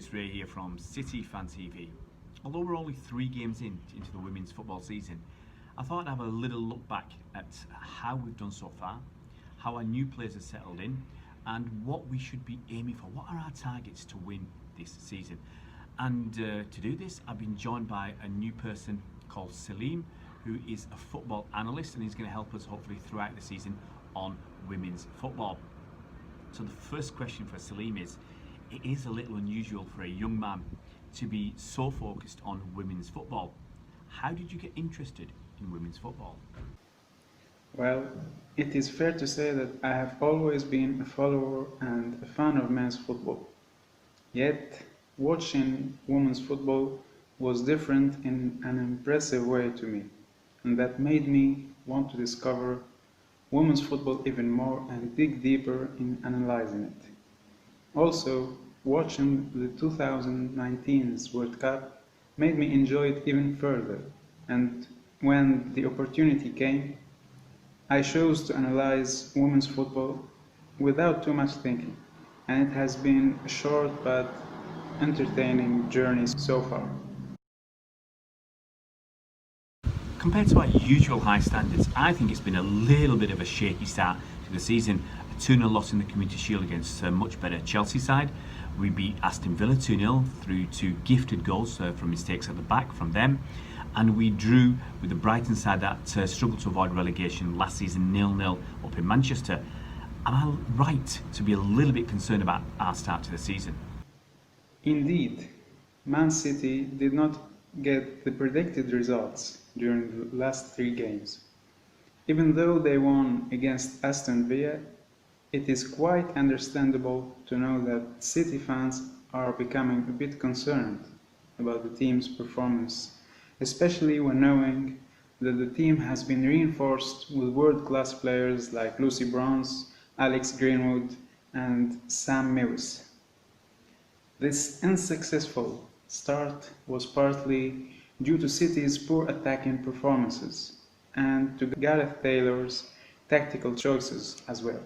it's Ray here from City Fan TV. Although we're only 3 games into the women's football season, I thought I'd have a little look back at how we've done so far, how our new players have settled in, and what we should be aiming for. What are our targets to win this season? And to do this, I've been joined by a new person called Selim, who is a football analyst, and he's going to help us hopefully throughout the season on women's football. So the first question for Selim is, it is a little unusual for a young man to be so focused on women's football. How did you get interested in women's football? Well, it is fair to say that I have always been a follower and a fan of men's football. Yet, watching women's football was different in an impressive way to me, and that made me want to discover women's football even more and dig deeper in analyzing it. Also, watching the 2019's World Cup made me enjoy it even further, and when the opportunity came, I chose to analyze women's football without too much thinking, and it has been a short but entertaining journey so far. Compared to our usual high standards, I think it's been a little bit of a shaky start to the season. A 2-0 loss in the Community Shield against a much better Chelsea side. We beat Aston Villa 2-0 through 2 gifted goals from mistakes at the back from them. And we drew with the Brighton side that struggled to avoid relegation last season 0-0 up in Manchester. Am I right to be a little bit concerned about our start to the season? Indeed, Man City did not get the predicted results during the last 3 games. Even though they won against Aston Villa, it is quite understandable to know that City fans are becoming a bit concerned about the team's performance, especially when knowing that the team has been reinforced with world-class players like Lucy Bronze, Alex Greenwood and Sam Mewis. This unsuccessful start was partly due to City's poor attacking performances and to Gareth Taylor's tactical choices as well.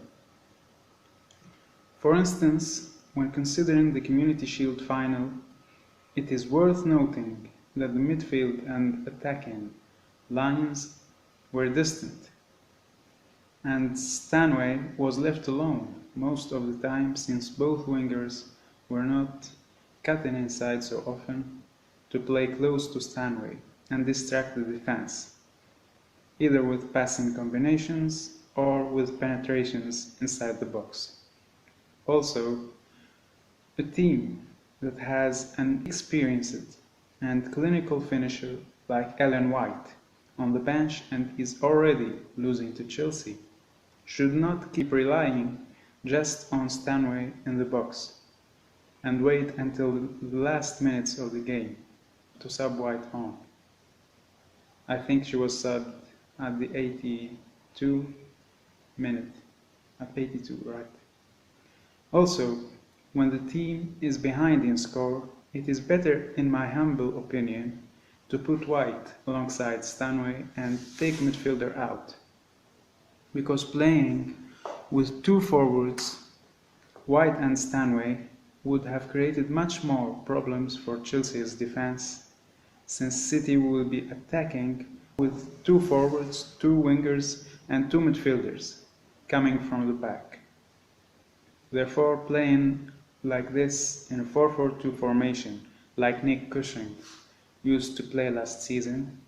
For instance, when considering the Community Shield final, it is worth noting that the midfield and attacking lines were distant, and Stanway was left alone most of the time since both wingers were not cutting inside so often to play close to Stanway and distract the defense, either with passing combinations or with penetrations inside the box. Also, a team that has an experienced and clinical finisher like Ellen White on the bench and is already losing to Chelsea should not keep relying just on Stanway in the box and wait until the last minutes of the game to sub White on. I think she was subbed at the 82 minute, at 82, right? Also, when the team is behind in score, it is better, in my humble opinion, to put White alongside Stanway and take midfielder out. Because playing with 2 forwards, White and Stanway, would have created much more problems for Chelsea's defense, since City will be attacking with 2 forwards, 2 wingers and 2 midfielders coming from the back. Therefore, playing like this in a 4-4-2 formation, like Nick Cushing used to play last season,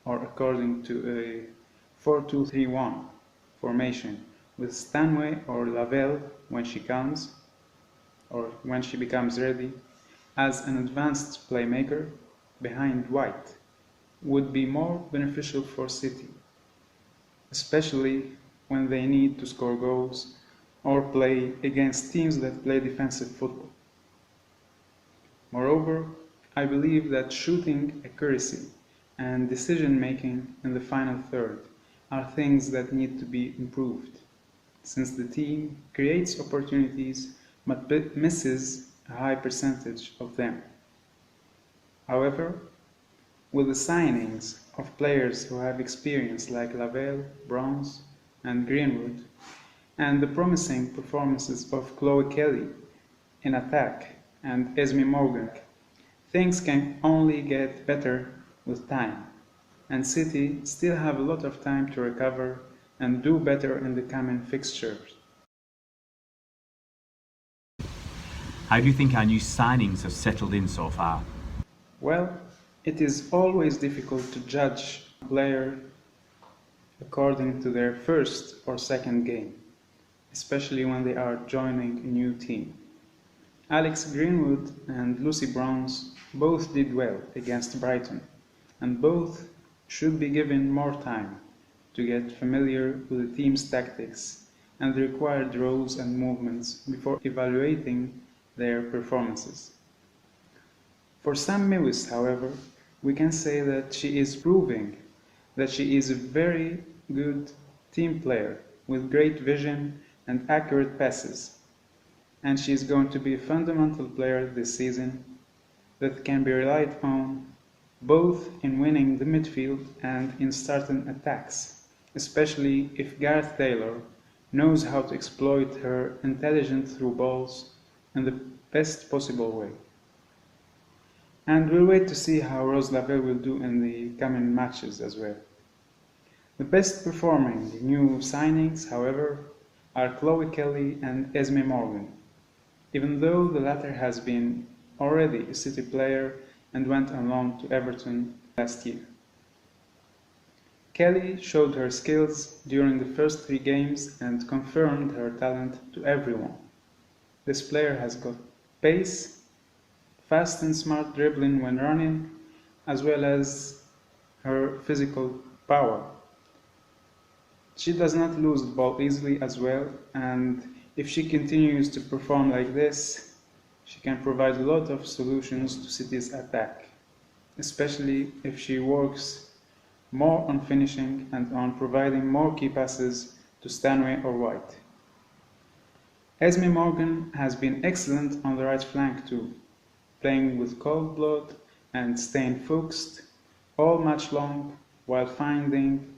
or according to a 4-2-3-1 formation with Stanway or Lavelle when she comes, or when she becomes ready, as an advanced playmaker behind White, would be more beneficial for City, especially when they need to score goals or play against teams that play defensive football. Moreover, I believe that shooting accuracy and decision-making in the final third are things that need to be improved, since the team creates opportunities but misses a high percentage of them. However, with the signings of players who have experience like Lavelle, Bronze and Greenwood, and the promising performances of Chloe Kelly in attack and Esme Morgan. Things can only get better with time, and City still have a lot of time to recover and do better in the coming fixtures. How do you think our new signings have settled in so far? Well, it is always difficult to judge a player according to their first or second game, especially when they are joining a new team. Alex Greenwood and Lucy Bronze both did well against Brighton, and both should be given more time to get familiar with the team's tactics and the required roles and movements before evaluating their performances. For Sam Mewis, however, we can say that she is proving that she is a very good team player with great vision and accurate passes, and she is going to be a fundamental player this season that can be relied on both in winning the midfield and in starting attacks, especially if Gareth Taylor knows how to exploit her intelligent through balls in the best possible way. And we'll wait to see how Rose Lavelle will do in the coming matches as well. The best performing new signings, however, are Chloe Kelly and Esme Morgan, even though the latter has been already a City player and went on loan to Everton last year. Kelly showed her skills during the first 3 games and confirmed her talent to everyone. This player has got pace, fast and smart dribbling when running, as well as her physical power. She does not lose the ball easily as well, and if she continues to perform like this, she can provide a lot of solutions to City's attack, especially if she works more on finishing and on providing more key passes to Stanway or White. Esme Morgan has been excellent on the right flank too, playing with cold blood and staying focused all match long while finding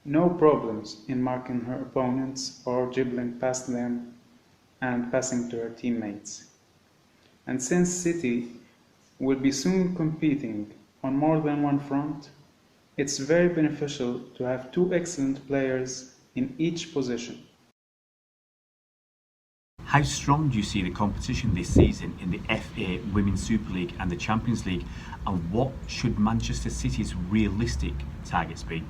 no problems in marking her opponents or dribbling past them and passing to her teammates. And since City will be soon competing on more than one front, it's very beneficial to have 2 excellent players in each position. How strong do you see the competition this season in the FA Women's Super League and the Champions League, and what should Manchester City's realistic targets be?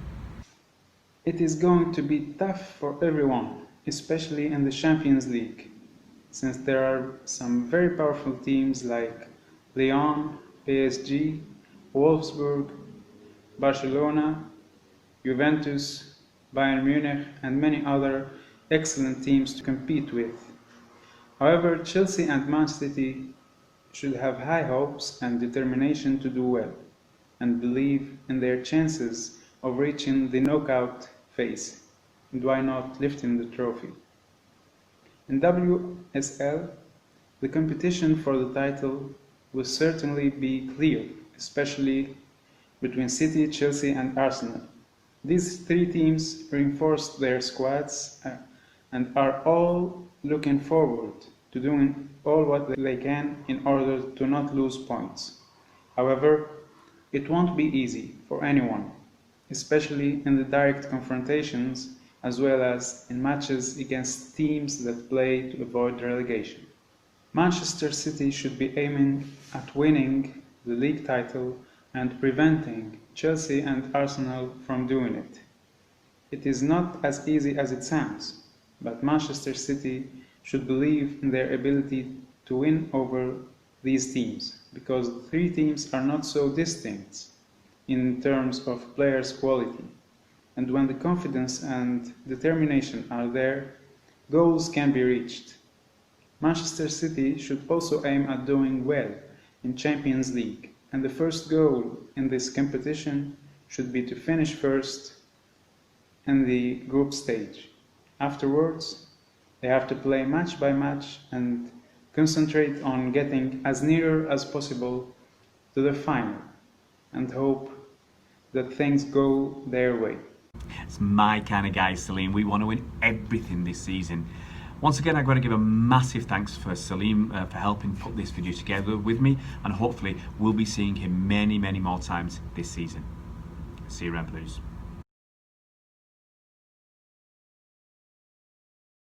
It is going to be tough for everyone, especially in the Champions League, since there are some very powerful teams like Lyon, PSG, Wolfsburg, Barcelona, Juventus, Bayern Munich, and many other excellent teams to compete with. However, Chelsea and Man City should have high hopes and determination to do well, and believe in their chances of reaching the knockout phase, and why not lifting the trophy. In WSL, the competition for the title will certainly be clear, especially between City, Chelsea and Arsenal. These 3 teams reinforced their squads and are all looking forward to doing all what they can in order to not lose points. However, it won't be easy for anyone, especially in the direct confrontations as well as in matches against teams that play to avoid relegation. Manchester City should be aiming at winning the league title and preventing Chelsea and Arsenal from doing it. It is not as easy as it sounds, but Manchester City should believe in their ability to win over these teams, because the 3 teams are not so distinct in terms of players' quality, and when the confidence and determination are there, goals can be reached. Manchester City should also aim at doing well in Champions League, and the first goal in this competition should be to finish first in the group stage. Afterwards, they have to play match by match and concentrate on getting as near as possible to the final and hope that things go their way. It's my kind of guy, Selim. We want to win everything this season. Once again, I've got to give a massive thanks for Selim for helping put this video together with me, and hopefully we'll be seeing him many more times this season. See you around, Blues.